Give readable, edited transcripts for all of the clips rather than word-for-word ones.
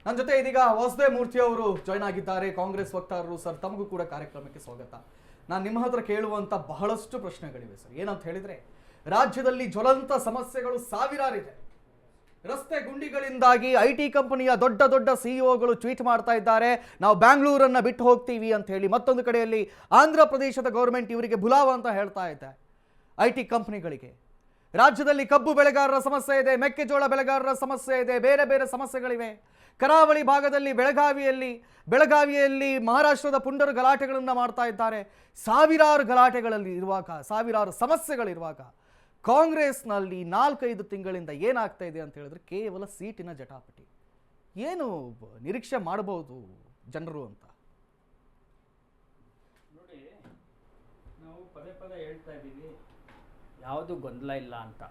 ನನ್ನ ಜೊತೆ ಇದೀಗ ಹೊಸದೇ ಮೂರ್ತಿ ಅವರು ಜಾಯ್ನ್ ಆಗಿದ್ದಾರೆ, ಕಾಂಗ್ರೆಸ್ ವಕ್ತಾರರು. ಸರ್, ತಮಗೂ ಕೂಡ ಕಾರ್ಯಕ್ರಮಕ್ಕೆ ಸ್ವಾಗತ. ನಾನು ನಿಮ್ಮ ಹತ್ರ ಕೇಳುವಂತ ಬಹಳಷ್ಟು ಪ್ರಶ್ನೆಗಳಿವೆ ಸರ್. ಏನಂತ ಹೇಳಿದ್ರೆ, ರಾಜ್ಯದಲ್ಲಿ ಜ್ವಲಂತ ಸಮಸ್ಯೆಗಳು ಸಾವಿರಾರಿದೆ. ರಸ್ತೆ ಗುಂಡಿಗಳಿಂದಾಗಿ IT ಕಂಪನಿಯ ದೊಡ್ಡ ದೊಡ್ಡ CEO ಟ್ವೀಟ್ ಮಾಡ್ತಾ ಇದ್ದಾರೆ, ನಾವು ಬ್ಯಾಂಗ್ಳೂರನ್ನ ಬಿಟ್ಟು ಹೋಗ್ತೀವಿ ಅಂತ ಹೇಳಿ. ಮತ್ತೊಂದು ಕಡೆಯಲ್ಲಿ ಆಂಧ್ರ ಪ್ರದೇಶದ ಗೌರ್ಮೆಂಟ್ ಇವರಿಗೆ ಬುಲಾವ ಅಂತ ಹೇಳ್ತಾ ಇದೆ IT ಕಂಪನಿಗಳಿಗೆ. ರಾಜ್ಯದಲ್ಲಿ ಕಬ್ಬು ಬೆಳೆಗಾರರ ಸಮಸ್ಯೆ ಇದೆ, ಮೆಕ್ಕೆಜೋಳ ಬೆಳೆಗಾರರ ಸಮಸ್ಯೆ ಇದೆ, ಬೇರೆ ಬೇರೆ ಸಮಸ್ಯೆಗಳಿವೆ. ಕರಾವಳಿ ಭಾಗದಲ್ಲಿ ಬೆಳಗಾವಿಯಲ್ಲಿ ಮಹಾರಾಷ್ಟ್ರದ ಪುಂಡರು ಗಲಾಟೆಗಳನ್ನು ಮಾಡ್ತಾ ಇದ್ದಾರೆ. ಸಾವಿರಾರು ಗಲಾಟೆಗಳಲ್ಲಿ ಇರುವಾಗ, ಸಾವಿರಾರು ಸಮಸ್ಯೆಗಳಿರುವಾಗ ಕಾಂಗ್ರೆಸ್ನಲ್ಲಿ 4-5 ತಿಂಗಳಿಂದ ಏನಾಗ್ತಾ ಇದೆ ಅಂತ ಹೇಳಿದ್ರೆ ಕೇವಲ ಸೀಟಿನ ಜಟಾಪಟಿ. ಏನು ನಿರೀಕ್ಷೆ ಮಾಡಬಹುದು ಜನರು ಅಂತ? ನೋಡಿ, ನಾವು ಪದೇ ಪದೇ ಹೇಳ್ತಾ ಇದ್ದೀವಿ, ಯಾವುದು ಗೊಂದಲ ಇಲ್ಲ ಅಂತ.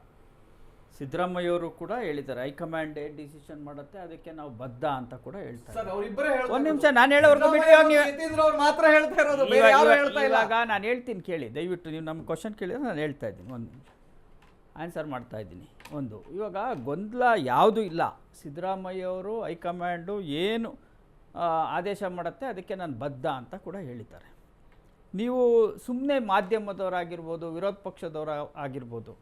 ಸಿದ್ದರಾಮಯ್ಯವರು ಕೂಡ ಹೇಳಿದ್ದಾರೆ, ಹೈಕಮಾಂಡ್ ಡಿಸಿಷನ್ ಮಾಡುತ್ತೆ, ಅದಕ್ಕೆ ನಾವು ಬದ್ಧ ಅಂತ ಕೂಡ ಹೇಳ್ತಾರೆ. ಒಂದು ನಿಮಿಷ, ನಾನು ಹೇಳೋರ್ಗು ಇವಾಗ ನಾನು ಹೇಳ್ತೀನಿ ಕೇಳಿ, ದಯವಿಟ್ಟು ನೀವು ನಮ್ಮ ಕ್ವಶನ್ ಕೇಳಿದ್ರೆ ನಾನು ಹೇಳ್ತಾ ಇದ್ದೀನಿ, ಒಂದು ನಿಮಿಷ ಆನ್ಸರ್ ಮಾಡ್ತಾ ಇದ್ದೀನಿ. ಇವಾಗ ಗೊಂದಲ ಯಾವುದೂ ಇಲ್ಲ. ಸಿದ್ದರಾಮಯ್ಯವರು ಹೈಕಮಾಂಡು ಏನು ಆದೇಶ ಮಾಡುತ್ತೆ ಅದಕ್ಕೆ ನಾನು ಬದ್ಧ ಅಂತ ಕೂಡ ಹೇಳಿದ್ದಾರೆ. ನೀವು ಸುಮ್ಮನೆ ಮಾಧ್ಯಮದವರಾಗಿರ್ಬೋದು, ವಿರೋಧ ಪಕ್ಷದವರ ಆಗಿರ್ಬೋದು,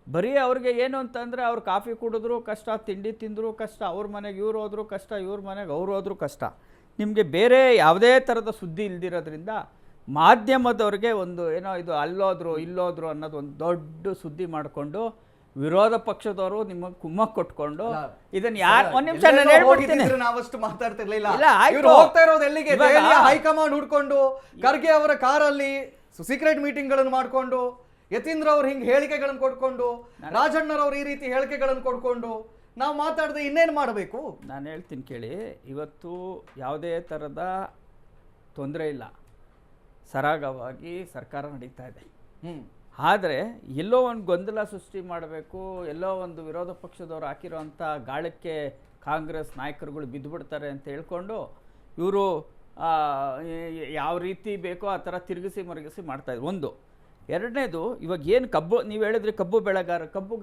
ಬರೀ ಅವ್ರಿಗೆ ಏನು ಅಂತಂದರೆ ಅವ್ರು ಕಾಫಿ ಕುಡಿದ್ರು ಕಷ್ಟ, ತಿಂಡಿ ತಿಂದರೂ ಕಷ್ಟ, ಅವ್ರ ಮನೆಗೆ ಇವ್ರು ಹೋದ್ರು ಕಷ್ಟ, ಇವ್ರ ಮನೆಗೆ ಅವ್ರು ಹೋದ್ರು ಕಷ್ಟ. ನಿಮಗೆ ಬೇರೆ ಯಾವುದೇ ಥರದ ಸುದ್ದಿ ಇಲ್ದಿರೋದ್ರಿಂದ ಮಾಧ್ಯಮದವ್ರಿಗೆ ಒಂದು ಏನೋ ಇದು ಅಲ್ಲೋದ್ರು ಇಲ್ಲೋದ್ರು ಅನ್ನೋದು ಒಂದು ದೊಡ್ಡ ಸುದ್ದಿ ಮಾಡಿಕೊಂಡು ವಿರೋಧ ಪಕ್ಷದವರು ನಿಮಗೆ ಕುಮ್ಮಕ್ ಕೊಟ್ಕೊಂಡು ಇದನ್ನ ಯಾರು ಒಂದು ನಿಮಿಷ ನಾನು ಹೇಳ್ಬಿಡ್ತೀನಿ. ನಾವಷ್ಟು ಮಾತಾಡ್ತಿರ್ಲಿಲ್ಲ. ಹೋಗ್ತಾ ಇರೋದು ಎಲ್ಲಿಗೆ? ಹೈಕಮಾಂಡ್ ಹುಡ್ಕೊಂಡು ಖರ್ಗೆ ಅವರ ಕಾರಲ್ಲಿ ಸೀಕ್ರೆಟ್ ಮೀಟಿಂಗ್ ಗಳನ್ನು ಮಾಡ್ಕೊಂಡು, ಯತೀಂದ್ರ ಅವ್ರು ಹಿಂಗೆ ಹೇಳಿಕೆಗಳನ್ನು ಕೊಡ್ಕೊಂಡು, ರಾಜಣ್ಣರವ್ರು ಈ ರೀತಿ ಹೇಳಿಕೆಗಳನ್ನು ಕೊಡ್ಕೊಂಡು ನಾವು ಮಾತಾಡದೆ ಇನ್ನೇನು ಮಾಡಬೇಕು? ನಾನು ಹೇಳ್ತೀನಿ ಕೇಳಿ, ಇವತ್ತು ಯಾವುದೇ ಥರದ ತೊಂದರೆ ಇಲ್ಲ, ಸರಾಗವಾಗಿ ಸರ್ಕಾರ ನಡೀತಾ ಇದೆ. ಆದರೆ ಎಲ್ಲೋ ಒಂದು ಗೊಂದಲ ಸೃಷ್ಟಿ ಮಾಡಬೇಕು, ಎಲ್ಲೋ ಒಂದು ವಿರೋಧ ಪಕ್ಷದವ್ರು ಹಾಕಿರೋಂಥ ಗಾಳಕ್ಕೆ ಕಾಂಗ್ರೆಸ್ ನಾಯಕರುಗಳು ಬಿದ್ದುಬಿಡ್ತಾರೆ ಅಂತ ಹೇಳ್ಕೊಂಡು ಇವರು ಯಾವ ರೀತಿ ಬೇಕೋ ಆ ಥರ ತಿರುಗಿಸಿ ಮರುಗಿಸಿ ಮಾಡ್ತಾಯಿದ್ರು. ಒಂದು. ಎರಡನೇದು, ಇವಾಗ ಏನು ಕಬ್ಬು ನೀವು ಹೇಳಿದ್ರಿ, ಕಬ್ಬು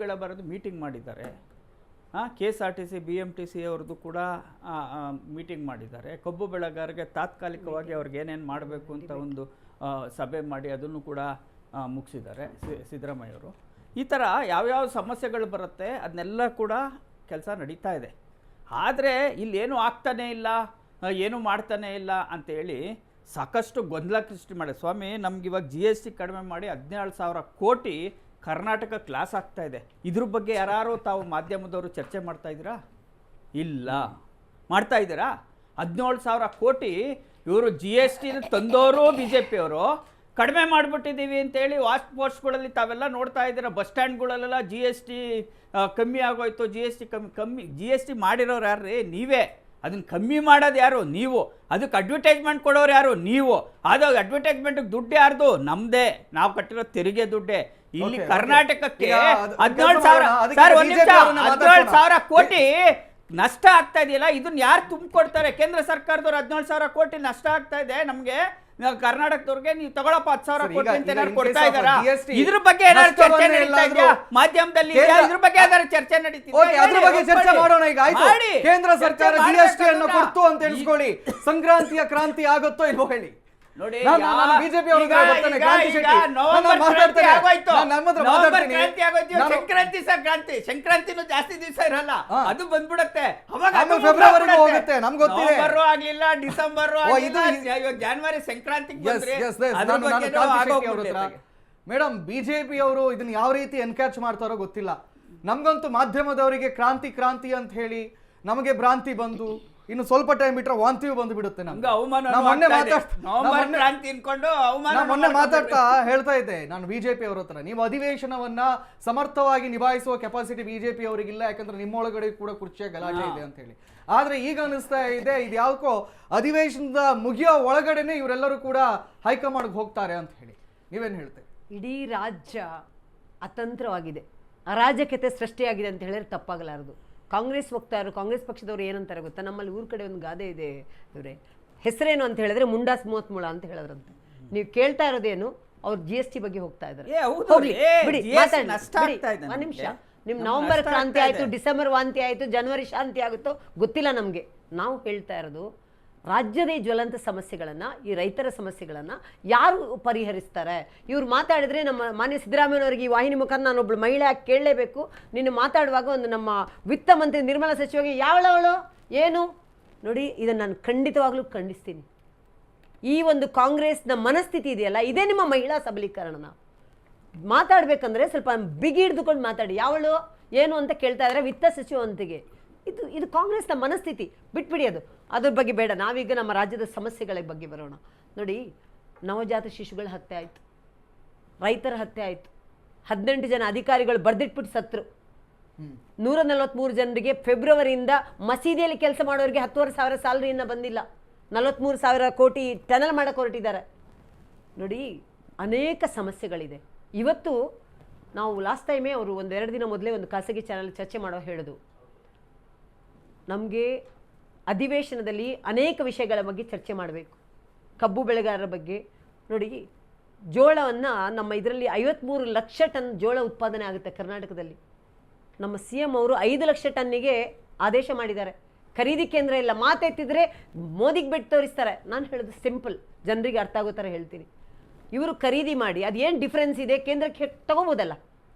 ಬೆಳೆಗಾರದು ಮೀಟಿಂಗ್ ಮಾಡಿದ್ದಾರೆ. KSRTC BMTC ಅವ್ರದ್ದು ಕೂಡ ಮೀಟಿಂಗ್ ಮಾಡಿದ್ದಾರೆ. ಕಬ್ಬು ಬೆಳೆಗಾರರಿಗೆ ತಾತ್ಕಾಲಿಕವಾಗಿ ಅವ್ರಿಗೆ ಏನೇನು ಮಾಡಬೇಕು ಅಂತ ಒಂದು ಸಭೆ ಮಾಡಿ ಅದನ್ನು ಕೂಡ ಮುಗಿಸಿದ್ದಾರೆ ಸಿದ್ದರಾಮಯ್ಯವರು. ಈ ಥರ ಯಾವ್ಯಾವ ಸಮಸ್ಯೆಗಳು ಬರುತ್ತೆ ಅದನ್ನೆಲ್ಲ ಕೂಡ ಕೆಲಸ ನಡೀತಾ ಇದೆ. ಆದರೆ ಇಲ್ಲೇನು ಆಗ್ತಾನೇ ಇಲ್ಲ, ಏನು ಮಾಡ್ತಾನೇ ಇಲ್ಲ ಅಂತೇಳಿ ಸಾಕಷ್ಟು ಗೊಂದಲ ಸೃಷ್ಟಿ ಮಾಡಿ. ಸ್ವಾಮಿ, ನಮ್ಗೆ ಇವಾಗ GST ಕಡಿಮೆ ಮಾಡಿ 17,000 ಕೋಟಿ ಕರ್ನಾಟಕ ಕ್ಲಾಸ್ ಆಗ್ತಾ ಇದೆ. ಇದ್ರ ಬಗ್ಗೆ ಯಾರು ತಾವು ಮಾಧ್ಯಮದವರು ಚರ್ಚೆ ಮಾಡ್ತಾ ಇದ್ದೀರಾ? ಇಲ್ಲ. ಮಾಡ್ತಾ ಇದ್ದೀರಾ? 17,000 ಕೋಟಿ ಇವರು GST ತಂದವರು BJP ಅವರು ಕಡಿಮೆ ಮಾಡಿಬಿಟ್ಟಿದ್ದೀವಿ ಅಂತೇಳಿ ವಾಚ್ ಪೋಸ್ಟ್ಗಳಲ್ಲಿ ತಾವೆಲ್ಲ ನೋಡ್ತಾ ಇದ್ದೀರಾ. ಬಸ್ ಸ್ಟ್ಯಾಂಡ್ಗಳಲ್ಲೆಲ್ಲ GST ಕಮ್ಮಿ ಆಗೋಯ್ತು, GST ಮಾಡಿರೋರು ಯಾರ್ರೀ? ನೀವೇ. ಅದನ್ನು ಕಮ್ಮಿ ಮಾಡೋದು ಯಾರು? ನೀವು. ಅದಕ್ಕೆ ಅಡ್ವರ್ಟೈಸ್ಮೆಂಟ್ ಕೊಡೋರು ಯಾರು? ನೀವು. ಅದು ಅಡ್ವರ್ಟೈಸ್ಮೆಂಟ್ಗೆ ದುಡ್ಡು ಯಾರ್ದು? ನಮ್ಮದೇ, ನಾವು ಕಟ್ಟಿರೋ ತೆರಿಗೆ ದುಡ್ಡೇ. ಇಲ್ಲಿ ಕರ್ನಾಟಕಕ್ಕೆ 17,000 ಕೋಟಿ ನಷ್ಟ ಆಗ್ತಾ ಇದೆಯಲ್ಲ, ಇದನ್ನ ಯಾರು ತುಂಬಿಕೊಡ್ತಾರೆ? ಕೇಂದ್ರ ಸರ್ಕಾರದವ್ರು 17,000 ಕೋಟಿ ನಷ್ಟ ಆಗ್ತಾ ಇದೆ ನಮಗೆ, ಕರ್ನಾಟಕದವ್ರಿಗೆ ನೀವು ತಗೊಳಪ್ಪ 10,000 ಕೋಟಿ ಅಂತ ಏನಾದ್ರು ಕೊಡ್ತಾ ಇದ್ದಾರಾ? ಇದ್ರ ಬಗ್ಗೆ ಏನಾದ್ರು ಚರ್ಚೆ ನಡೀತಾ ಇದೆಯಾ ಮಾಧ್ಯಮದಲ್ಲಿ? ಇದ್ರ ಬಗ್ಗೆ ಏನಾದ್ರು ಚರ್ಚೆ ನಡೀತಿದೆ? ಅದ್ರ ಬಗ್ಗೆ ಚರ್ಚೆ ಮಾಡೋಣ. ಈಗ ಆಯ್ತು, ಕೇಂದ್ರ ಸರ್ಕಾರ GST ಅನ್ನು ಕೊಡ್ತು ಅಂತ ಹೇಳ್ಕೊಳ್ಳಿ, ಸಂಕ್ರಾಂತಿಯ ಕ್ರಾಂತಿ ಆಗುತ್ತೋ ಇಲ್ವೋ ಹೇಳಿ. ನೋಡಿ, ಬಿಜೆಪಿ ಸಂಕ್ರಾಂತಿನೂ ಜಾಸ್ತಿ ದಿವಸ ಇರಲ್ಲ, ಅದು ಬಂದ್ಬಿಡತ್ತೆ. ಫೆಬ್ರವರಿ ಹೋಗುತ್ತೆ, ನಮ್ಗೆ ಗೊತ್ತಿದೆ. ಆಗ್ಲಿಲ್ಲ, ಡಿಸೆಂಬರ್, ಜಾನ್ವರಿ ಸಂಕ್ರಾಂತಿಗೆ ಮೇಡಮ್, ಬಿಜೆಪಿ ಅವರು ಇದನ್ನ ಯಾವ ರೀತಿ ಎನ್ಕ್ಯಾಚ್ ಮಾಡ್ತಾರೋ ಗೊತ್ತಿಲ್ಲ. ನಮ್ಗಂತೂ ಮಾಧ್ಯಮದವರಿಗೆ ಕ್ರಾಂತಿ ಅಂತ ಹೇಳಿ ನಮಗೆ ಭ್ರಾಂತಿ ಬಂದು ಇನ್ನು ಸ್ವಲ್ಪ ಟೈಮ್ ಬಿಟ್ರೆ ವಾಂತಿಯೂ ಬಂದು ಬಿಡುತ್ತೆ. ಮೊನ್ನೆ ಮಾತಾಡ್ತಾ ಹೇಳ್ತಾ ಇದ್ದೆ ನಾನು ಬಿಜೆಪಿ ಅವ್ರ ಹತ್ರ, ನೀವು ಅಧಿವೇಶನವನ್ನ ಸಮರ್ಥವಾಗಿ ನಿಭಾಯಿಸುವ ಕೆಪಾಸಿಟಿ ಬಿಜೆಪಿ ಅವರಿಗಿಲ್ಲ, ಯಾಕಂದ್ರೆ ನಿಮ್ಮೊಳಗಡೆ ಕೂಡ ಕುರ್ಚಿಯ ಗಲಾಟೆ ಇದೆ ಅಂತ ಹೇಳಿ. ಆದ್ರೆ ಈಗ ಅನಿಸ್ತಾ ಇದೆ ಇದು ಯಾವ್ದಕ್ಕೋ ಅಧಿವೇಶನದ ಮುಗಿಯೋ ಒಳಗಡೆನೆ ಇವರೆಲ್ಲರೂ ಕೂಡ ಹೈಕಮಾಂಡ್ಗೆ ಹೋಗ್ತಾರೆ ಅಂತ ಹೇಳಿ. ನೀವೇನ್ ಹೇಳ್ತೇವೆ? ಇಡೀ ರಾಜ್ಯ ಅತಂತ್ರವಾಗಿದೆ, ಅರಾಜಕತೆ ಸೃಷ್ಟಿಯಾಗಿದೆ ಅಂತ ಹೇಳಿದ್ರೆ ತಪ್ಪಾಗಲಾರದು. ಕಾಂಗ್ರೆಸ್ ವಕ್ತಾರರು, ಕಾಂಗ್ರೆಸ್ ಪಕ್ಷದವರು ಏನಂತಾರೆ ಗೊತ್ತಾ? ನಮ್ಮಲ್ಲಿ ಊರ ಕಡೆ ಒಂದು ಗಾದೆ ಇದೆ ಇವರೇ, ಹೆಸರೇನು ಅಂತ ಹೇಳಿದ್ರೆ ಮುಂಡಾಸ್ 30 ಮುಳ ಅಂತ ಹೇಳಿದ್ರಂತೆ. ನೀವು ಕೇಳ್ತಾ ಇರೋದೇನು? ಅವ್ರು GST ಬಗ್ಗೆ ಹೋಗ್ತಾ ಇದ್ದಾರೆ. ಒಂದ್ ನಿಮಿಷ, ನಿಮ್ ನವೆಂಬರ್ ಕ್ರಾಂತಿ ಆಯ್ತು, ಡಿಸೆಂಬರ್ ವಾಂತಿ ಆಯ್ತು, ಜನವರಿ ಶಾಂತಿ ಆಗುತ್ತೋ ಗೊತ್ತಿಲ್ಲ ನಮ್ಗೆ. ನಾವು ಹೇಳ್ತಾ ಇರೋದು ರಾಜ್ಯದ ಈ ಜ್ವಲಂತ ಸಮಸ್ಯೆಗಳನ್ನು, ಈ ರೈತರ ಸಮಸ್ಯೆಗಳನ್ನು ಯಾರು ಪರಿಹರಿಸ್ತಾರೆ? ಇವ್ರು ಮಾತಾಡಿದ್ರೆ ನಮ್ಮ ಮಾನ್ಯ ಸಿದ್ದರಾಮಯ್ಯನವರಿಗೆ ಈ ವಾಹಿನಿ ಮುಖಾಂತರ ನಾನೊಬ್ಳು ಮಹಿಳೆ ಆಗಿ ಕೇಳಲೇಬೇಕು. ನಿನ್ನ ಮಾತಾಡುವಾಗ ಒಂದು ನಮ್ಮ ವಿತ್ತ ಮಂತ್ರಿ ನಿರ್ಮಲಾ ಸಚಿವರಿಗೆ ಯಾವಳವಳು ಏನು ನೋಡಿ, ಇದನ್ನು ನಾನು ಖಂಡಿತವಾಗ್ಲೂ ಖಂಡಿಸ್ತೀನಿ. ಈ ಒಂದು ಕಾಂಗ್ರೆಸ್ನ ಮನಸ್ಥಿತಿ ಇದೆಯಲ್ಲ, ಇದೇ ನಿಮ್ಮ ಮಹಿಳಾ ಸಬಲೀಕರಣನ. ಮಾತಾಡಬೇಕಂದ್ರೆ ಸ್ವಲ್ಪ ಬಿಗಿ ಹಿಡಿದುಕೊಂಡು ಮಾತಾಡಿ. ಯಾವಳು ಏನು ಅಂತ ಕೇಳ್ತಾ ಇದ್ದಾರೆ ವಿತ್ತ ಸಚಿವಂತಿಗೆ. ಇದು ಕಾಂಗ್ರೆಸ್ನ ಮನಸ್ಥಿತಿ. ಬಿಟ್ಬಿಡಿ, ಅದ್ರ ಬಗ್ಗೆ ಬೇಡ. ನಾವೀಗ ನಮ್ಮ ರಾಜ್ಯದ ಸಮಸ್ಯೆಗಳ ಬಗ್ಗೆ ಬರೋಣ. ನೋಡಿ, ನವಜಾತ ಶಿಶುಗಳ ಹತ್ಯೆ ಆಯಿತು, ರೈತರ ಹತ್ಯೆ ಆಯಿತು, 18 ಜನ ಅಧಿಕಾರಿಗಳು ಬರ್ದಿಟ್ಬಿಟ್ಟು ಸತ್ರು. 143 ಜನರಿಗೆ ಫೆಬ್ರವರಿಯಿಂದ ಮಸೀದಿಯಲ್ಲಿ ಕೆಲಸ ಮಾಡೋರಿಗೆ 10,500 ಸ್ಯಾಲರಿಯನ್ನು ಬಂದಿಲ್ಲ. 43,000 ಕೋಟಿ ಟನಲ್ ಮಾಡಕ್ಕೆ ಹೊರಟಿದ್ದಾರೆ. ನೋಡಿ, ಅನೇಕ ಸಮಸ್ಯೆಗಳಿದೆ. ಇವತ್ತು ನಾವು ಲಾಸ್ಟ್ ಟೈಮೇ ಅವರು 1-2 ದಿನ ಮೊದಲೇ ಒಂದು ಖಾಸಗಿ ಚಾನಲ್ ಚರ್ಚೆ ಮಾಡೋ ಹೇಳೋದು, ನಮಗೆ ಅಧಿವೇಶನದಲ್ಲಿ ಅನೇಕ ವಿಷಯಗಳ ಬಗ್ಗೆ ಚರ್ಚೆ ಮಾಡಬೇಕು. ಕಬ್ಬು ಬೆಳೆಗಾರರ ಬಗ್ಗೆ ನೋಡಿ, ಜೋಳವನ್ನು ನಮ್ಮ ಇದರಲ್ಲಿ 53 ಲಕ್ಷ ಟನ್ ಜೋಳ ಉತ್ಪಾದನೆ ಆಗುತ್ತೆ ಕರ್ನಾಟಕದಲ್ಲಿ. ನಮ್ಮ CM ಅವರು 5 ಲಕ್ಷ ಟನ್ನಿಗೆ ಆದೇಶ ಮಾಡಿದ್ದಾರೆ. ಖರೀದಿ ಕೇಂದ್ರ ಇಲ್ಲ. ಮಾತೆತ್ತಿದ್ರೆ ಮೋದಿಗೆ ಬಿಟ್ಟು ತೋರಿಸ್ತಾರೆ. ನಾನು ಹೇಳೋದು ಸಿಂಪಲ್, ಜನರಿಗೆ ಅರ್ಥ ಆಗೋ ಥರ ಹೇಳ್ತೀನಿ. ಇವರು ಖರೀದಿ ಮಾಡಿ ಅದೇನು ಡಿಫ್ರೆನ್ಸ್ ಇದೆ ಕೇಂದ್ರಕ್ಕೆ ತಗೋಬೋದಲ್ಲ.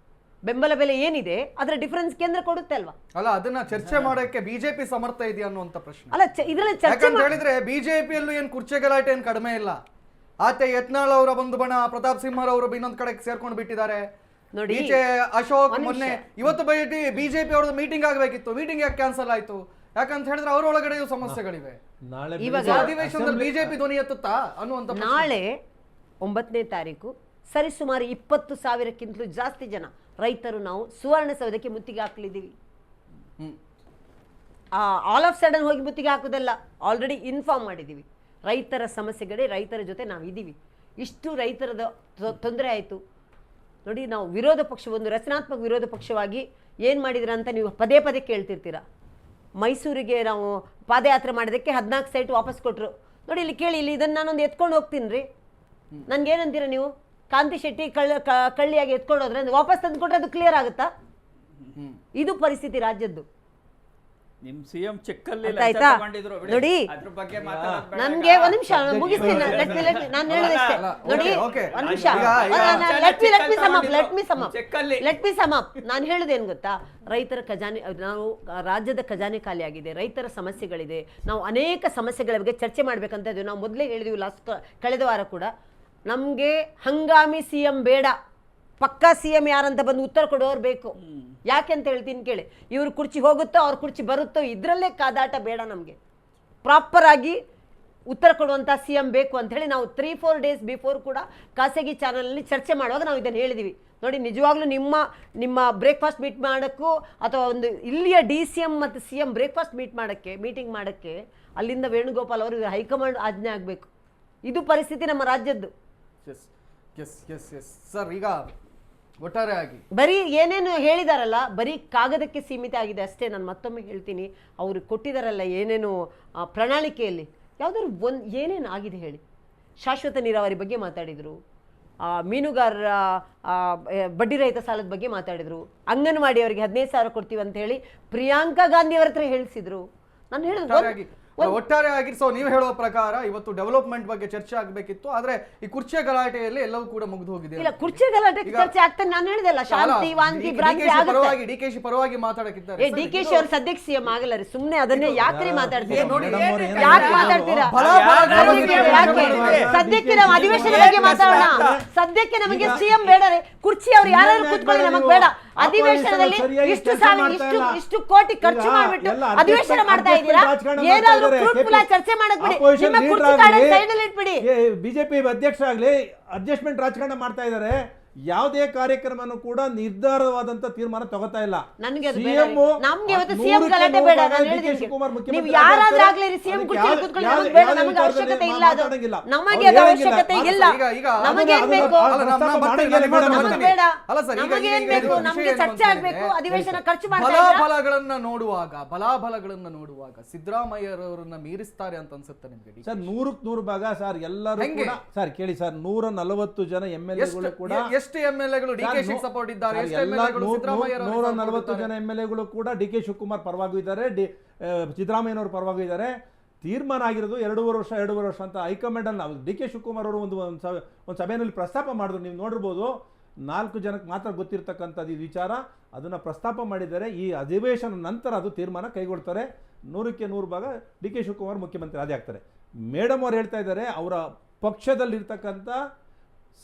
ಬೆಂಬಲ ಬೆಲೆ ಏನಿದೆ ಅದರ ಡಿಫರೆನ್ಸ್ ಕೇಂದ್ರ ಕೊಡುತ್ತೆ ಅಲ್ವಾ? ಅಲ್ಲ, ಅದನ್ನ ಚರ್ಚೆ ಮಾಡೋಕೆ ಬಿಜೆಪಿ ಸಮರ್ಥ ಇದೆಯಾ ಅನ್ನುವಂತ ಪ್ರಶ್ನೆ. ಅಲ್ಲ, ಇದರಲ್ಲಿ ಚರ್ಚೆ ಹೇಳಿದ್ರೆ ಬಿಜೆಪಿಯಲ್ಲೂ ಏನು ಕುರ್ಚಿ ಗಲಾಟೆ ಏನು ಕಡಿಮೆ ಇಲ್ಲ. ಆತ ಯತ್ನಾಳ್ ಅವರ ಬಂಧು ಬಣ ಪ್ರತಾಪ್ ಸಿಂಹರವರು ಇನ್ನೊಂದ್ ಕಡೆ ಸೇರ್ಕೊಂಡು ಬಿಟ್ಟಿದ್ದಾರೆ. ನೋಡಿ, ಅಶೋಕ್ ಮೊನ್ನೆ ಇವತ್ತು ಬಿಜೆಪಿ ಅವ್ರದ್ದು ಮೀಟಿಂಗ್ ಆಗಬೇಕಿತ್ತು, ಮೀಟಿಂಗ್ ಯಾಕೆ ಕ್ಯಾನ್ಸಲ್ ಆಯ್ತು? ಯಾಕಂತ ಹೇಳಿದ್ರೆ ಅವ್ರ ಒಳಗಡೆ ಸಮಸ್ಯೆಗಳಿವೆ. ಇವಾಗ ಅಧಿವೇಶನದಲ್ಲಿ ಬಿಜೆಪಿ ಧ್ವನಿ ಎತ್ತುತ್ತಾ ಅನ್ನುವಂತ. ನಾಳೆ 9ನೇ ತಾರೀಕು ಸರಿಸುಮಾರು 20,000ಕ್ಕಿಂತಲೂ ಜಾಸ್ತಿ ಜನ ರೈತರು ನಾವು ಸುವರ್ಣಸೌಧಕ್ಕೆ ಮುತ್ತಿಗೆ ಹಾಕಲಿದ್ದೀವಿ. ಆಲ್ ಆಫ್ ಸಡನ್ ಹೋಗಿ ಮುತ್ತಿಗೆ ಹಾಕೋದಲ್ಲ, ಆಲ್ರೆಡಿ ಇನ್ಫಾರ್ಮ್ ಮಾಡಿದ್ದೀವಿ. ರೈತರ ಸಮಸ್ಯೆಗಳೇ, ರೈತರ ಜೊತೆ ನಾವು ಇದ್ದೀವಿ. ಇಷ್ಟು ರೈತರದ ತೊಂದರೆ ಆಯಿತು ನೋಡಿ. ನಾವು ವಿರೋಧ ಪಕ್ಷ, ಒಂದು ರಚನಾತ್ಮಕ ವಿರೋಧ ಪಕ್ಷವಾಗಿ ಏನು ಮಾಡಿದ್ರ ಅಂತ ನೀವು ಪದೇ ಪದೇ ಕೇಳ್ತಿರ್ತೀರ. ಮೈಸೂರಿಗೆ ನಾವು ಪಾದಯಾತ್ರೆ ಮಾಡೋದಕ್ಕೆ 14 ಸೈಟ್ ವಾಪಸ್ ಕೊಟ್ಟರು ನೋಡಿ. ಇಲ್ಲಿ ಕೇಳಿ, ಇಲ್ಲಿ ಇದನ್ನು ನಾನೊಂದು ಎತ್ಕೊಂಡು ಹೋಗ್ತೀನಿ ರೀ. ನನಗೇನಂತೀರ ನೀವು? ಕಾಂತಿ ಶೆಟ್ಟಿ ಕಳ್ಳಿಯಾಗಿ ಎತ್ಕೊಂಡು ಹೋದ್ರೆ ವಾಪಸ್ ತಂದು ಕೊಟ್ರೆ ಅದು ಕ್ಲಿಯರ್ ಆಗುತ್ತಾ? ಇದು ಪರಿಸ್ಥಿತಿ ರಾಜ್ಯದ್ದು. ನಿಮ್ ಸಿಎಂ ಚೆಕ್ಕಲ್ಲಿ ಆಯ್ತಾ ನೋಡಿ. ನನ್ಗೆ ಒಂದ್ ನಿಮಿಷ ಮುಗಿಸ್ತೀನಿ. ನಾನು ಹೇಳೋದಷ್ಟೇ ನೋಡಿ, ಒಂದ್ ನಿಮಿಷ. Let me sum up. ನಾನು ಹೇಳೋದೇನು ಗೊತ್ತಾ, ರೈತರ ಖಜಾನೆ, ನಾವು ರಾಜ್ಯದ ಖಜಾನೆ ಖಾಲಿ ಆಗಿದೆ, ರೈತರ ಸಮಸ್ಯೆಗಳಿದೆ. ನಾವು ಅನೇಕ ಸಮಸ್ಯೆಗಳ ಬಗ್ಗೆ ಚರ್ಚೆ ಮಾಡ್ಬೇಕಂತ ಇದ್ದೀವಿ. ನಾವು ಮೊದಲೇ ಹೇಳಿದ್ವಿ ಕಳೆದ ವಾರ ಕೂಡ. ನಮಗೆ ಹಂಗಾಮಿ CM ಬೇಡ, ಪಕ್ಕಾ CM ಯಾರಂತ ಬಂದು ಉತ್ತರ ಕೊಡೋರು ಬೇಕು. ಯಾಕೆ ಅಂತ ಹೇಳ್ತೀನಿ ಕೇಳಿ. ಇವ್ರ ಕುರ್ಚಿ ಹೋಗುತ್ತೋ ಅವ್ರ ಕುರ್ಚಿ ಬರುತ್ತೋ ಇದರಲ್ಲೇ ಕಾದಾಟ ಬೇಡ. ನಮಗೆ ಪ್ರಾಪರ್ ಆಗಿ ಉತ್ತರ ಕೊಡುವಂಥ CM ಬೇಕು ಅಂತ ಹೇಳಿ ನಾವು 3-4 ಡೇಸ್ ಬಿಫೋರ್ ಕೂಡ ಖಾಸಗಿ ಚಾನಲಲ್ಲಿ ಚರ್ಚೆ ಮಾಡುವಾಗ ನಾವು ಇದನ್ನು ಹೇಳಿದ್ದೀವಿ. ನೋಡಿ, ನಿಜವಾಗ್ಲೂ ನಿಮ್ಮ ಬ್ರೇಕ್ಫಾಸ್ಟ್ ಮೀಟ್ ಮಾಡೋಕ್ಕೂ ಅಥವಾ ಒಂದು ಇಲ್ಲಿಯ DCM ಮತ್ತು CM ಬ್ರೇಕ್ಫಾಸ್ಟ್ ಮೀಟಿಂಗ್ ಮಾಡೋಕ್ಕೆ ಅಲ್ಲಿಂದ ವೇಣುಗೋಪಾಲ್ ಅವರು ಹೈಕಮಾಂಡ್ ಆಜ್ಞೆ ಆಗಬೇಕು. ಇದು ಪರಿಸ್ಥಿತಿ ನಮ್ಮ ರಾಜ್ಯದ್ದು. ಸರ್, ಈಗ ಒಟ್ಟಾರೆ ಆಗಿ ಬರೀ ಏನೇನು ಹೇಳಿದಾರಲ್ಲ, ಬರೀ ಕಾಗದಕ್ಕೆ ಸೀಮಿತ ಆಗಿದೆ ಅಷ್ಟೇ. ನಾನು ಮತ್ತೊಮ್ಮೆ ಹೇಳ್ತೀನಿ, ಅವರು ಕೊಟ್ಟಿದಾರಲ್ಲ ಏನೇನು ಪ್ರಣಾಳಿಕೆಯಲ್ಲಿ, ಯಾವುದಾದ್ರು ಏನೇನು ಆಗಿದೆ ಹೇಳಿ. ಶಾಶ್ವತ ನೀರಾವರಿ ಬಗ್ಗೆ ಮಾತಾಡಿದರು, ಮೀನುಗಾರರ ಬಡ್ಡಿ ರಹಿತ ಸಾಲದ ಬಗ್ಗೆ ಮಾತಾಡಿದರು, ಅಂಗನವಾಡಿ ಅವರಿಗೆ 15,000 ಕೊಡ್ತೀವಿ ಅಂತ ಹೇಳಿ ಪ್ರಿಯಾಂಕಾ ಗಾಂಧಿ ಅವರ ಹತ್ರ ಹೇಳಿಸಿದ್ರು. ನಾನು ಹೇಳಿದ್ರು ಒಟ್ಟಾರೆ ಆಗಿ. ಸೊ ನೀವು ಹೇಳುವ ಪ್ರಕಾರ ಇವತ್ತು ಡೆವಲಪ್ಮೆಂಟ್ ಬಗ್ಗೆ ಚರ್ಚೆ ಆಗಬೇಕಿತ್ತು, ಆದ್ರೆ ಈ ಕುರ್ಚಿಯ ಗಲಾಟೆಯಲ್ಲಿ ಎಲ್ಲವೂ ಕೂಡ ಮುಗಿದು ಹೋಗಿದೆ. ಇಲ್ಲ, ಕುರ್ಚಿಯ ಗಲಾಟೆ ಚರ್ಚೆ ಆಗ್ತಾನೆ. ನಾನು ಹೇಳಿದೆಲ್ಲ, ಶಾಂತಿ ವಾಂತಿ ಭ್ರಾಂತಿ ಆಗುತ್ತೆ. ಡಿಕೆಶಿ ಪರವಾಗಿ ಮಾತಾಡಕ್ಕಿದ್ದಾರೆ. ಡಿಕೆಶಿ ಅವರು ಸದ್ಯಕ್ಕೆ CM ಆಗಲ್ಲ ರೀ. ಸುಮ್ಮನೆ ಅದನ್ನೇ ಯಾಕ್ರಿ ಮಾತಾಡ್ತೀರಾ? ಯಾಕೆ ಮಾತಾಡ್ತೀರಾ? ಸದ್ಯಕ್ಕೆ ನಾವು ಅಧಿವೇಶನ ಬಗ್ಗೆ ಮಾತಾಡೋಣ. ಸದ್ಯಕ್ಕೆ ನಮಗೆ CM ಬೇಡ ರೀ. ಕುರ್ಚಿ ಅವ್ರು ಯಾರು ಕೂತ್ಕೊಳ್ಳಿ, ನಮಗೆ ಬೇಡ. ಅಧಿವೇಶನದಲ್ಲಿ ಇಷ್ಟು ಕೋಟಿ ಖರ್ಚು ಮಾಡ್ಬಿಟ್ಟು ಅಧಿವೇಶನ ಮಾಡ್ತಾ ಇದ್ದೀರಾ? ಏನಾದ್ರು ಫ್ರೂಟ್ಫುಲ್ ಆಗಿ ಚರ್ಚೆ ಮಾಡಕ್ ಬಿಡಿ. ನಿಮ್ಮ ಕುರ್ಚಿ ಕಾರಣ ಸೈಡ್ ಅಲ್ಲಿ ಇಟ್ಬಿಡಿ. ಬಿಜೆಪಿ ಅಧ್ಯಕ್ಷರಾಗ್ಲಿ ಅಡ್ಜಸ್ಟ್ಮೆಂಟ್ ರಾಜಕಾರಣ ಮಾಡ್ತಾ ಇದ್ದಾರೆ. ಯಾವುದೇ ಕಾರ್ಯಕ್ರಮನೂ ಕೂಡ ನಿರ್ಧಾರವಾದಂತ ತೀರ್ಮಾನ ತಗೋತಾ ಇಲ್ಲ. ನಮಗೆ ಇವತ್ತು CM ಗಲಾಟೆ ಬೇಡ. ನೀವು ಯಾರಾದ್ರಾಗ್ಲಿ CM ಕುರ್ಚಿಯಲ್ಲಿ ಕೂತ್ಕೊಳ್ಳಿ, ನಮಗೆ ಬೇಡ. ನಮಗೆ ಅವಶ್ಯಕತೆ ಇಲ್ಲ, ಅದು ನಮಗೆ ಅದು ಅವಶ್ಯಕತೆ ಇಲ್ಲ. ನಮಗೇನ್ ಬೇಕು? ಬೇಡ. ನಮಗೇನ್ ಬೇಕು? ನಮಗೆ ಚರ್ಚೆ ಆಗ್ಬೇಕು, ಅಧಿವೇಶನ ಖರ್ಚು ಮಾಡ್ತಾ ಬಲಾಬಲಗಳನ್ನ ನೋಡುವಾಗ ಸಿದ್ದರಾಮಯ್ಯರವರನ್ನ ಮೀರಿಸ್ತಾರೆ ಅಂತ ಅನ್ಸುತ್ತೆ ನಿಮ್ಗೆ? ಸರ್, 100ಕ್ಕೆ 100 ಭಾಗ ಸರ್. ಎಲ್ಲರೂ ಕೂಡ ಸರ್ ಕೇಳಿ ಸರ್, 140 ಜನ MLAಗಳು ಕೂಡ ಎಷ್ಟು MLA ಗಳು DK ಸಪೋರ್ಟ್ ಇದ್ದಾರೆ, ಎಷ್ಟು MLA ಗಳು ಸಿದ್ದರಾಮಯ್ಯ 140 ಜನ MLA ಗಳು ಕೂಡ DK ಶಿವಕುಮಾರ್ ಪರವಾಗಿ ಇದ್ದಾರೆ, ಸಿದ್ದರಾಮಯ್ಯನವರು ಪರವಾಗಿ ಇದ್ದಾರೆ. ತೀರ್ಮಾನ ಆಗಿರೋದು 2.5 ವರ್ಷ ಅಂತ ಹೈಕಮಾಂಡ್ ಅನ್ನು DK ಶಿವಕುಮಾರ್ ಅವರು ಒಂದು ಸಭೆಯಲ್ಲಿ ಪ್ರಸ್ತಾಪ ಮಾಡಿದ್ರು. ನೀವು ನೋಡಿರ್ಬೋದು, 4 ಜನಕ್ಕೆ ಮಾತ್ರ ಗೊತ್ತಿರ್ತಕ್ಕಂಥದ್ದು ಈ ವಿಚಾರ. ಅದನ್ನು ಪ್ರಸ್ತಾಪ ಮಾಡಿದ್ದಾರೆ. ಈ ಅಧಿವೇಶನ ನಂತರ ಅದು ತೀರ್ಮಾನ ಕೈಗೊಳ್ತಾರೆ. 100ಕ್ಕೆ 100 ಭಾಗ DK ಶಿವಕುಮಾರ್ ಮುಖ್ಯಮಂತ್ರಿ ಆದೇ ಆಗ್ತಾರೆ. ಮೇಡಮ್ ಅವ್ರು ಹೇಳ್ತಾ ಇದ್ದಾರೆ, ಅವರ ಪಕ್ಷದಲ್ಲಿರ್ತಕ್ಕಂಥ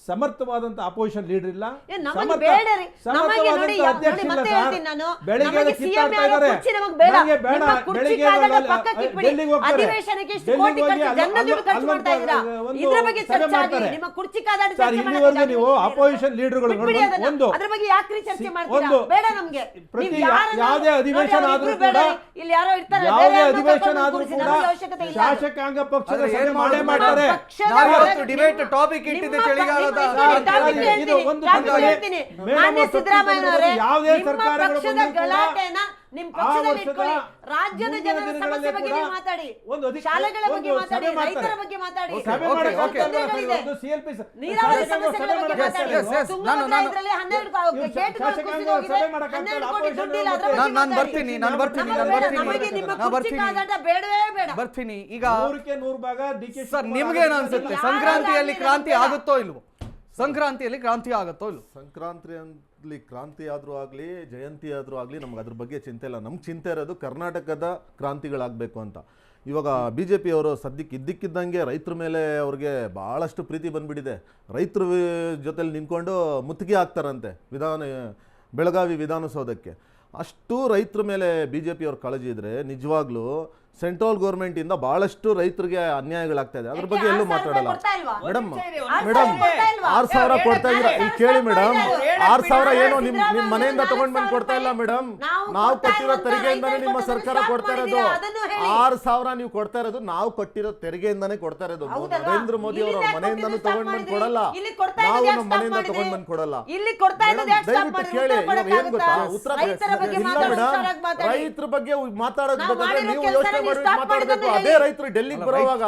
ಸಮರ್ಥವಾದಂತ ಅಪೋಸಿಷನ್ ಲೀಡರ್ ಇಲ್ಲ, ನೀವು ಅಪೋಸಿಷನ್ ಲೀಡರ್ಗಳು ಯಾವುದೇ ಅಧಿವೇಶನ ಆದ್ರೂ ಕೂಡ ಶಾಸಕಾಂಗ ಪಕ್ಷದ ಸಭೆ ಮಾಡೇ ಮಾಡ್ತಾರೆ. ಡಿಬೇಟ್ ಟಾಪಿಕ್ ಇಟ್ಟಿದೆ ಚಳಿಗಾಲದ ಯಾವುದೇ ಸರ್ಕಾರಗಳು ನಿಮ್ಮ ಪಕ್ಷದಲ್ಲಿ ಇಟ್ಕೊಳ್ಳಿ, ರಾಜ್ಯದ ಜನರ ಸಮಸ್ಯೆ ಬಗ್ಗೆ ನೀವು ಮಾತಾಡಿ, ಶಾಲೆಗಳ ಬಗ್ಗೆ ಮಾತಾಡಿ, ರೈತರ ಬಗ್ಗೆ ಮಾತಾಡಿ, ನೀರಾವರಿ ಸಮಸ್ಯೆಗಳ ಬಗ್ಗೆ ಮಾತಾಡಿ. ತುಂಗಭದ್ರಾ ಇದ್ರಲ್ಲಿ 12 ಗೇಟ್ಗಳು ಕುಸಿದು ಹೋಗಿದೆ, 12 ಕೋಟಿ ದುಡ್ಡಿಲ್ಲ, ಅದರ ಬಗ್ಗೆ ಮಾತಾಡಿ. ನಿಮ್ಮ ಕುರ್ಚಿ ಕಾದಾಟ ಬೇಡವೇ ಬೇಡ. ಬರ್ತೀನಿ. ಈಗ 100ಕ್ಕೆ 100 ಭಾಗ DK ಸರ್, ನಿಮ್ಗೇನು ಅನ್ಸುತ್ತೆ? ಸಂಕ್ರಾಂತಿಯಲ್ಲಿ ಕ್ರಾಂತಿ ಆಗುತ್ತೋ ಇಲ್ವೋ? ಸಂಕ್ರಾಂತಿಯಲ್ಲಿ ಕ್ರಾಂತಿ ಆಗುತ್ತೋ ಇಲ್ವೋ? ಸಂಕ್ರಾಂತಿಯಲ್ಲಿ ಕ್ರಾಂತಿ ಆದ್ರೂ ಆಗ್ಲಿ, ಜಯಂತಿ ಆದ್ರೂ ಆಗ್ಲಿ, ನಮ್ಗೆ ಅದ್ರ ಬಗ್ಗೆ ಚಿಂತೆ ಇಲ್ಲ. ನಮ್ಗೆ ಚಿಂತೆ ಇರೋದು ಕರ್ನಾಟಕದ ಕ್ರಾಂತಿಗಳಾಗಬೇಕು ಅಂತ. ಇವಾಗ BJP ಅವರು ಸದ್ಯಕ್ಕೆ ಇದ್ದಕ್ಕಿದ್ದಂಗೆ ರೈತರ ಮೇಲೆ ಅವ್ರಿಗೆ ಭಾಳಷ್ಟು ಪ್ರೀತಿ ಬಂದ್ಬಿಟ್ಟಿದೆ. ರೈತರ ಜೊತೆಲಿ ನಿಂತ್ಕೊಂಡು ಮುತ್ತಿಗೆ ಹಾಕ್ತಾರಂತೆ ಬೆಳಗಾವಿ ವಿಧಾನಸೌಧಕ್ಕೆ. ಅಷ್ಟು ರೈತರ ಮೇಲೆ BJP ಅವ್ರ ಕಾಳಜಿ ಇದ್ರೆ ನಿಜವಾಗ್ಲೂ ಸೆಂಟ್ರಲ್ ಗೌರ್ಮೆಂಟ್ ಇಂದ ಬಹಳಷ್ಟು ರೈತರಿಗೆ ಅನ್ಯಾಯಗಳಾಗ್ತಾ ಇದೆ. ಅದ್ರ ಬಗ್ಗೆ ಎಲ್ಲೂ ಮಾತಾಡಲ್ಲ. ಮೇಡಮ್ 6,000 ಕೊಡ್ತಾ ಇದ್ದೀರಾ, ಇಲ್ಲಿ ಕೇಳಿ ಮೇಡಮ್, 6,000 ಏನೋ ನಿಮ್ ಮನೆಯಿಂದ ತಗೊಂಡ್ ಬಂದು ಕೊಡ್ತಾ ಇಲ್ಲ ಮೇಡಮ್. ನಾವು ಕೊಟ್ಟಿರೋ ತೆರಿಗೆಯಿಂದಾನೇ ನಿಮ್ಮ ಸರ್ಕಾರ ಕೊಡ್ತಾ ಇರೋದು. 6,000 ನೀವು ಕೊಡ್ತಾ ಇರೋದು ನಾವು ಕೊಟ್ಟಿರೋ ತೆರಿಗೆಯಿಂದಾನೇ ಕೊಡ್ತಾ ಇರೋದು. ನರೇಂದ್ರ ಮೋದಿ ಅವರ ಮನೆಯಿಂದನೂ ತಗೊಂಡ್ ಬಂದು ಕೊಡಲ್ಲ, ನಾವು ನಮ್ಮ ಮನೆಯಿಂದ ತಗೊಂಡ್ ಬಂದು ಕೊಡಲ್ಲ. ದಯವಿಟ್ಟು ಕೇಳಿ, ಇವಾಗ ಏನ್ ಗೊತ್ತಾ, ಉತ್ತರ ಇಲ್ಲ ಮೇಡಮ್. ರೈತರ ಬಗ್ಗೆ ಮಾತಾಡೋದ್ ಬೇಕಾದ್ರೆ ನೀವು ಯೋಚನೆ ಮಾತಾಡಬೇಕು. ಅದೇ ರೈತರು ಡೆಲ್ಲಿಗೆ ಬರುವಾಗ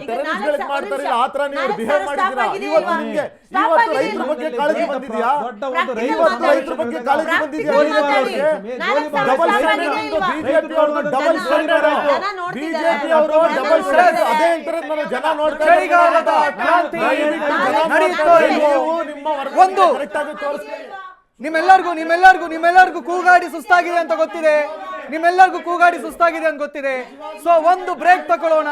ಟೆರರಿಸ್ಟ್ಗಳಿಗೆ ಮಾಡ್ತಾರೆ, ಆ ತರ ನೀವು ಬಿಹೇವ್ ಮಾಡಿದ್ದೀರಾ. ಇವತ್ತು ನಿಮ್ಗೆ ರೈತರ ಬಗ್ಗೆ ಕಾಳಜಿ ಬಂದಿದ್ಯಾ? ಇವತ್ತು ರೈತರ ಬಗ್ಗೆ ಕಾಳಜಿ ಬಂದಿದ್ಯಾ? ಡಬಲ್ ಸ್ಟ್ಯಾಂಡರ್ಡ್ ಬಿಜೆಪಿ ಅವರು ಡಬಲ್ ಸ್ಟ್ಯಾಂಡರ್ಡ್, ಬಿಜೆಪಿ ಅವರು ಡಬಲ್ ಸ್ಟ್ಯಾಂಡರ್ಡ್. ಅದೇ ಇಂಟರೆಸ್ಟ್ ನಾನು ಜನ ನೋಡ್ತಾ ಒಂದು ನಿಮ್ಮೆಲ್ಲರಿಗೂ ಕೂಗಾಡಿ ಸುಸ್ತಾಗಿದೆ ಅಂತ ಗೊತ್ತಿದೆ. ಸೊ ಒಂದು ಬ್ರೇಕ್ ತಗೊಳ್ಳೋಣ.